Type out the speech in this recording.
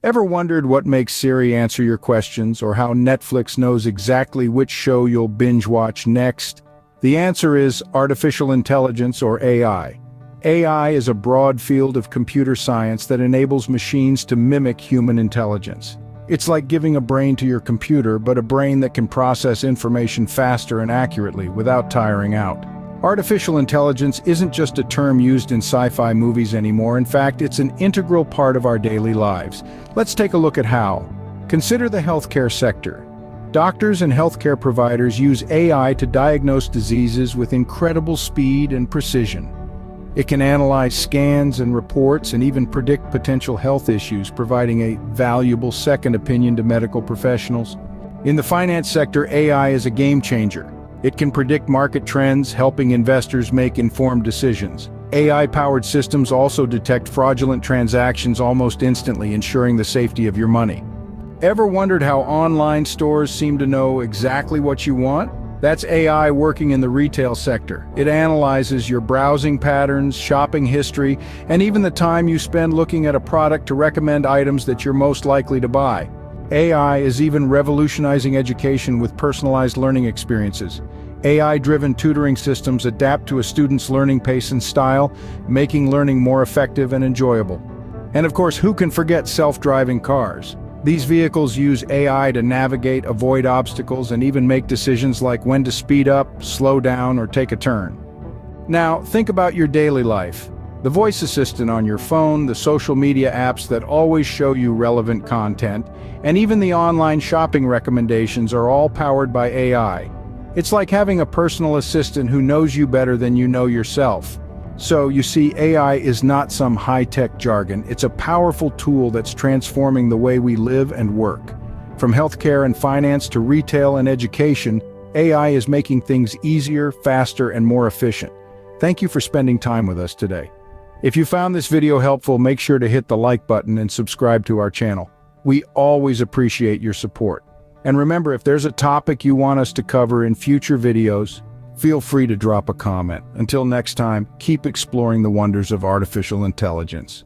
Ever wondered what makes Siri answer your questions, or how Netflix knows exactly which show you'll binge watch next? The answer is artificial intelligence, or AI. AI is a broad field of computer science that enables machines to mimic human intelligence. It's like giving a brain to your computer, but a brain that can process information faster and accurately without tiring out. Artificial intelligence isn't just a term used in sci-fi movies anymore. In fact, it's an integral part of our daily lives. Let's take a look at how. Consider the healthcare sector. Doctors and healthcare providers use AI to diagnose diseases with incredible speed and precision. It can analyze scans and reports and even predict potential health issues, providing a valuable second opinion to medical professionals. In the finance sector, AI is a game changer. It can predict market trends, helping investors make informed decisions. AI-powered systems also detect fraudulent transactions almost instantly, ensuring the safety of your money. Ever wondered how online stores seem to know exactly what you want? That's AI working in the retail sector. It analyzes your browsing patterns, shopping history, and even the time you spend looking at a product to recommend items that you're most likely to buy. AI is even revolutionizing education with personalized learning experiences. AI-driven tutoring systems adapt to a student's learning pace and style, making learning more effective and enjoyable. And of course, who can forget self-driving cars? These vehicles use AI to navigate, avoid obstacles, and even make decisions like when to speed up, slow down, or take a turn. Now, think about your daily life. The voice assistant on your phone, the social media apps that always show you relevant content, and even the online shopping recommendations are all powered by AI. It's like having a personal assistant who knows you better than you know yourself. So, you see, AI is not some high-tech jargon. It's a powerful tool that's transforming the way we live and work. From healthcare and finance to retail and education, AI is making things easier, faster, and more efficient. Thank you for spending time with us today. If you found this video helpful, make sure to hit the like button and subscribe to our channel. We always appreciate your support. And remember, if there's a topic you want us to cover in future videos, feel free to drop a comment. Until next time, keep exploring the wonders of artificial intelligence.